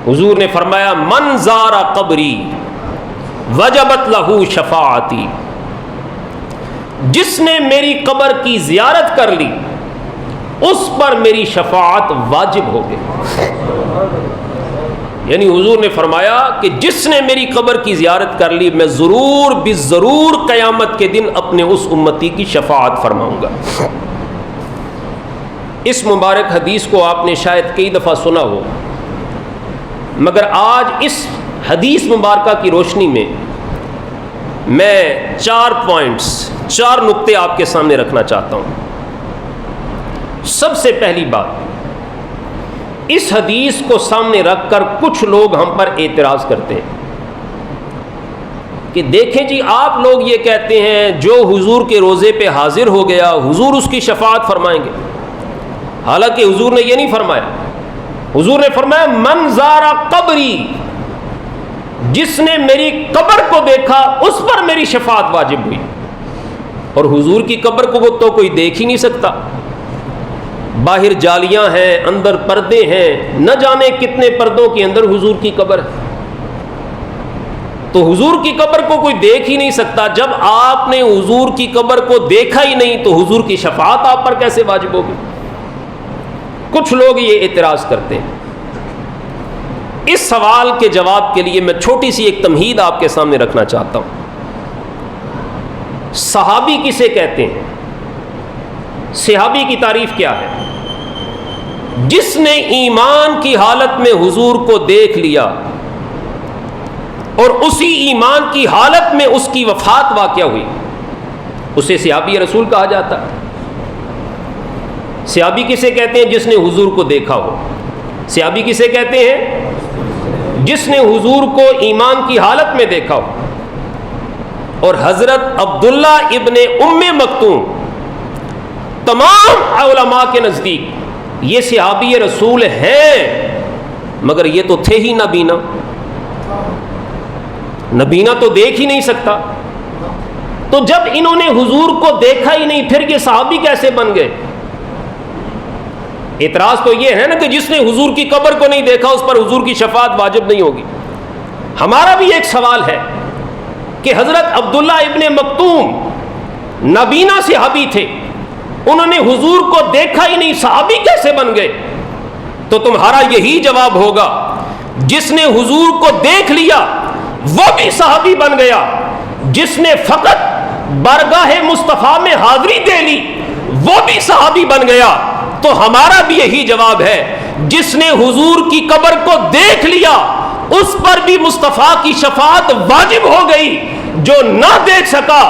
حضور نے فرمایا من زار قبری وجبت لہو شفاعتی، جس نے میری قبر کی زیارت کر لی اس پر میری شفاعت واجب ہو گئی۔ یعنی حضور نے فرمایا کہ جس نے میری قبر کی زیارت کر لی میں ضرور بالضرور قیامت کے دن اپنے اس امتی کی شفاعت فرماؤں گا۔ اس مبارک حدیث کو آپ نے شاید کئی دفعہ سنا ہو، مگر آج اس حدیث مبارکہ کی روشنی میں 4 نقطے آپ کے سامنے رکھنا چاہتا ہوں۔ سب سے پہلی بات، اس حدیث کو سامنے رکھ کر کچھ لوگ ہم پر اعتراض کرتے ہیں کہ دیکھیں جی آپ لوگ یہ کہتے ہیں جو حضور کے روزے پہ حاضر ہو گیا حضور اس کی شفاعت فرمائیں گے، حالانکہ حضور نے یہ نہیں فرمایا۔ حضور نے فرمایا من زار قبری، جس نے میری قبر کو دیکھا اس پر میری شفاعت واجب ہوئی۔ اور حضور کی قبر کو وہ تو کوئی دیکھ ہی نہیں سکتا، باہر جالیاں ہیں، اندر پردے ہیں، نہ جانے کتنے پردوں کے اندر حضور کی قبر ہے، تو حضور کی قبر کو کوئی دیکھ ہی نہیں سکتا۔ جب آپ نے حضور کی قبر کو دیکھا ہی نہیں تو حضور کی شفاعت آپ پر کیسے واجب ہوگی؟ کچھ لوگ یہ اعتراض کرتے ہیں۔ اس سوال کے جواب کے لیے میں چھوٹی سی ایک تمہید آپ کے سامنے رکھنا چاہتا ہوں۔ صحابی کسے کہتے ہیں؟ صحابی کی تعریف کیا ہے؟ جس نے ایمان کی حالت میں حضور کو دیکھ لیا اور اسی ایمان کی حالت میں اس کی وفات واقع ہوئی، اسے صحابی رسول کہا جاتا ہے۔ صحابی کسے کہتے ہیں؟ جس نے حضور کو دیکھا ہو۔ صحابی کسے کہتے ہیں؟ جس نے حضور کو ایمان کی حالت میں دیکھا ہو۔ اور حضرت عبداللہ ابن ام مکتوم تمام علماء کے نزدیک یہ صحابی رسول ہیں، مگر یہ تو تھے ہی نابینا، نابینا تو دیکھ ہی نہیں سکتا، تو جب انہوں نے حضور کو دیکھا ہی نہیں پھر یہ صحابی کیسے بن گئے؟ اعتراض تو یہ ہے نا کہ جس نے حضور کی قبر کو نہیں دیکھا اس پر حضور کی شفاعت واجب نہیں ہوگی۔ ہمارا بھی ایک سوال ہے کہ حضرت عبداللہ ابن مکتوم نابینا صحابی تھے، انہوں نے حضور کو دیکھا ہی نہیں، صحابی کیسے بن گئے؟ تو تمہارا یہی جواب ہوگا جس نے حضور کو دیکھ لیا وہ بھی صحابی بن گیا، جس نے فقط بارگاہ مصطفیٰ میں حاضری دے لی وہ بھی صحابی بن گیا۔ تو ہمارا بھی یہی جواب ہے جس نے حضور کی قبر کو دیکھ لیا اس پر بھی مصطفیٰ کی شفاعت واجب ہو گئی، جو نہ دیکھ سکا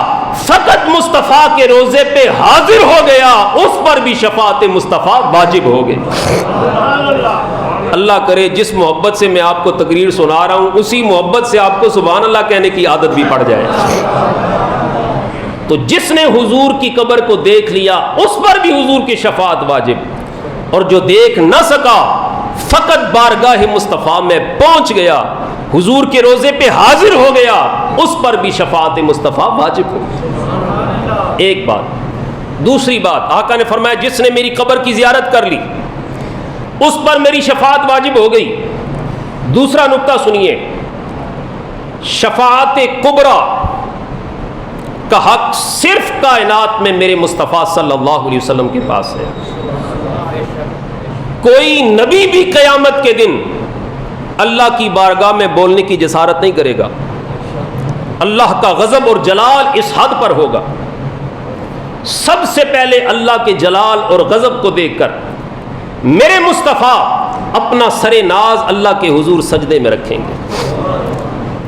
فقط مصطفیٰ کے روزے پہ حاضر ہو گیا اس پر بھی شفاعت مصطفیٰ واجب ہو گئی۔ اللہ کرے جس محبت سے میں آپ کو تقریر سنا رہا ہوں اسی محبت سے آپ کو سبحان اللہ کہنے کی عادت بھی پڑ جائے۔ تو جس نے حضور کی قبر کو دیکھ لیا اس پر بھی حضور کی شفاعت واجب، اور جو دیکھ نہ سکا فقط بارگاہ مصطفیٰ میں پہنچ گیا، حضور کے روزے پہ حاضر ہو گیا، اس پر بھی شفاعت مصطفیٰ واجب ہو۔ ایک بات۔ دوسری بات، آقا نے فرمایا جس نے میری قبر کی زیارت کر لی اس پر میری شفاعت واجب ہو گئی۔ دوسرا نقطہ سنیے، شفاعت کبریٰ کا حق صرف کائنات میں میرے مصطفیٰ صلی اللہ علیہ وسلم کے پاس ہے۔ کوئی نبی بھی قیامت کے دن اللہ کی بارگاہ میں بولنے کی جسارت نہیں کرے گا، اللہ کا غضب اور جلال اس حد پر ہوگا۔ سب سے پہلے اللہ کے جلال اور غضب کو دیکھ کر میرے مصطفیٰ اپنا سر ناز اللہ کے حضور سجدے میں رکھیں گے۔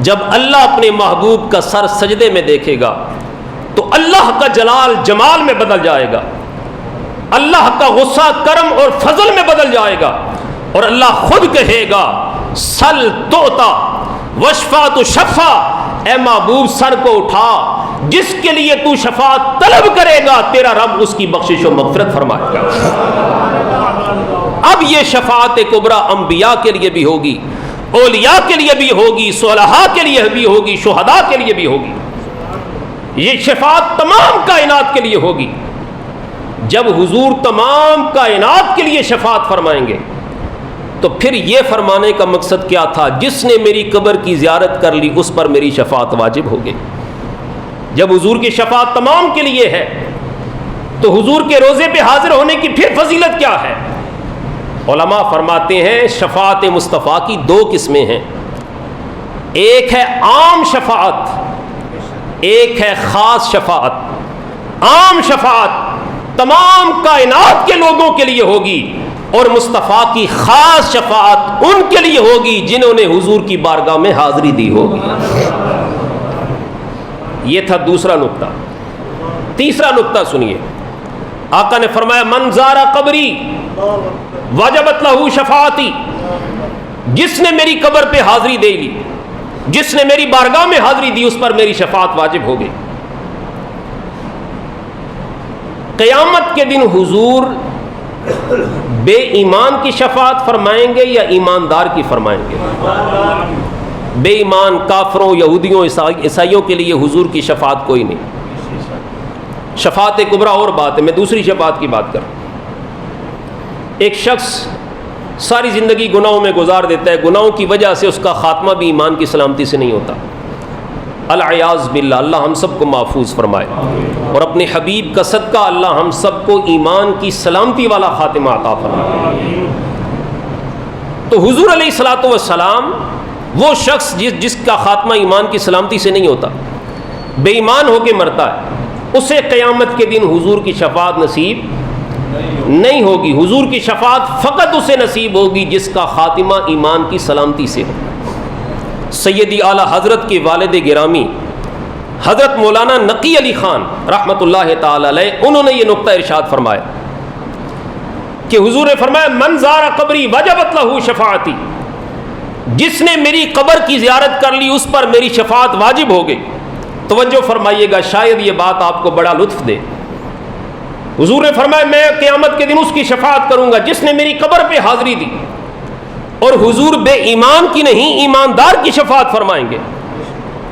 جب اللہ اپنے محبوب کا سر سجدے میں دیکھے گا تو اللہ کا جلال جمال میں بدل جائے گا، اللہ کا غصہ کرم اور فضل میں بدل جائے گا، اور اللہ خود کہے گا سل توتا وشفا تو شفا، اے محبوب سر کو اٹھا، جس کے لیے تو شفاعت طلب کرے گا تیرا رب اس کی بخشش و مغفرت فرمائے گا۔ اب یہ شفاعت کبریٰ انبیاء کے لیے بھی ہوگی، اولیاء کے لیے بھی ہوگی، صلحاء کے لیے بھی ہوگی، شہداء کے لیے بھی ہوگی۔ یہ شفاعت تمام کائنات کے لیے ہوگی۔ جب حضور تمام کائنات کے لیے شفاعت فرمائیں گے تو پھر یہ فرمانے کا مقصد کیا تھا؟ جس نے میری قبر کی زیارت کر لی اس پر میری شفاعت واجب ہو گئی۔ جب حضور کی شفاعت تمام کے لیے ہے تو حضور کے روزے پہ حاضر ہونے کی پھر فضیلت کیا ہے؟ علماء فرماتے ہیں شفاعت مصطفیٰ کی دو قسمیں ہیں، ایک ہے عام شفاعت، ایک ہے خاص شفاعت۔ عام شفاعت تمام کائنات کے لوگوں کے لیے ہوگی، اور مصطفیٰ کی خاص شفاعت ان کے لیے ہوگی جنہوں نے حضور کی بارگاہ میں حاضری دی ہوگی۔ یہ تھا دوسرا نقطہ۔ تیسرا نقطہ سنیے، آقا نے فرمایا من زار قبری وجبت لہ شفاعتی، جس نے میری قبر پہ حاضری دے لی، جس نے میری بارگاہ میں حاضری دی، اس پر میری شفاعت واجب ہو گئی۔ قیامت کے دن حضور بے ایمان کی شفاعت فرمائیں گے یا ایماندار کی فرمائیں گے؟ بے ایمان کافروں، یہودیوں، عیسائیوں کے لیے حضور کی شفاعت کوئی نہیں۔ شفاعت کبریٰ اور بات ہے، میں دوسری شفاعت کی بات کروں۔ ایک شخص ساری زندگی گناہوں میں گزار دیتا ہے، گناہوں کی وجہ سے اس کا خاتمہ بھی ایمان کی سلامتی سے نہیں ہوتا، العیاذ باللہ، اللہ ہم سب کو محفوظ فرمائے، اور اپنے حبیب کا صدقہ اللہ ہم سب کو ایمان کی سلامتی والا خاتمہ عطا فرمائے۔ تو حضور علیہ الصلوۃ والسلام وہ شخص جس کا خاتمہ ایمان کی سلامتی سے نہیں ہوتا، بے ایمان ہو کے مرتا ہے، اسے قیامت کے دن حضور کی شفاعت نصیب نہیں ہوگی۔ حضور کی شفاعت فقط اسے نصیب ہوگی جس کا خاتمہ ایمان کی سلامتی سے ہو۔ سیدی اعلیٰ حضرت کے والد گرامی حضرت مولانا نقی علی خان رحمۃ اللہ تعالی علیہ، انہوں نے یہ نقطہ ارشاد فرمایا کہ حضور نے فرمایا من زار قبری وجبت لہ شفاعتی، جس نے میری قبر کی زیارت کر لی اس پر میری شفاعت واجب ہو گئی۔ توجہ فرمائیے گا، شاید یہ بات آپ کو بڑا لطف دے۔ حضور نے فرمایا میں قیامت کے دن اس کی شفاعت کروں گا جس نے میری قبر پہ حاضری دی، اور حضور بے ایمان کی نہیں ایماندار کی شفاعت فرمائیں گے۔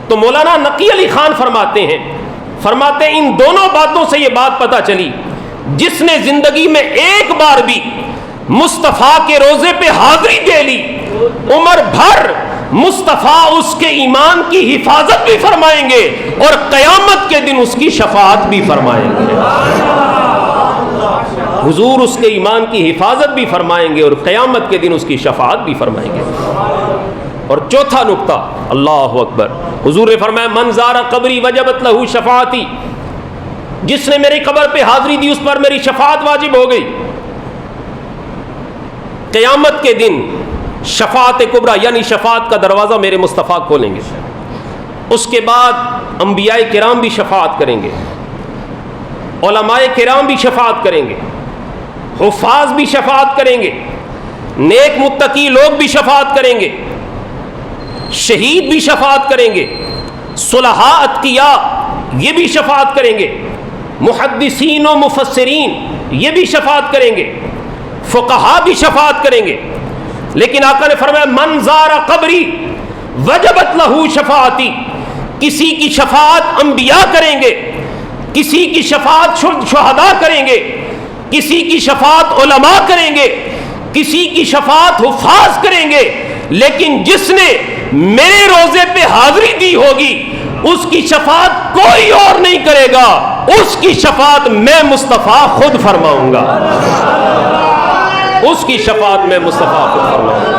تو مولانا نقی علی خان فرماتے ہیں ان دونوں باتوں سے یہ بات پتہ چلی، جس نے زندگی میں ایک بار بھی مصطفیٰ کے روزے پہ حاضری دے لی، عمر بھر مصطفیٰ اس کے ایمان کی حفاظت بھی فرمائیں گے اور قیامت کے دن اس کی شفاعت بھی فرمائیں گے۔ حضور اس کے ایمان کی حفاظت بھی فرمائیں گے اور قیامت کے دن اس کی شفاعت بھی فرمائیں گے۔ اور چوتھا نقطہ، اللہ اکبر، حضور نے فرمایا من زار قبری وجبت لہ شفاعتی، جس نے میری قبر پہ حاضری دی اس پر میری شفاعت واجب ہو گئی۔ قیامت کے دن شفاعت کبریٰ یعنی شفاعت کا دروازہ میرے مصطفیٰ کھولیں گے، اس کے بعد انبیاء کرام بھی شفاعت کریں گے، علماء کرام بھی شفاعت کریں گے، حفاظ بھی شفاعت کریں گے، نیک متقی لوگ بھی شفاعت کریں گے، شہید بھی شفاعت کریں گے، صلحاء اتقیاء یہ بھی شفاعت کریں گے، محدثین و مفسرین یہ بھی شفاعت کریں گے، فقہاء بھی شفاعت کریں گے۔ لیکن آقا نے فرمایا من زار قبری وجبت لہ شفاعتی، کسی کی شفاعت انبیاء کریں گے، کسی کی شفاعت شہداء کریں گے، کسی کی شفاعت علماء کریں گے، کسی کی شفاعت حفاظ کریں گے، لیکن جس نے میرے روزے پہ حاضری دی ہوگی اس کی شفاعت کوئی اور نہیں کرے گا، اس کی شفاعت میں مصطفیٰ خود فرماؤں گا، اس کی شفاعت میں مصطفیٰ خود فرماؤں گا۔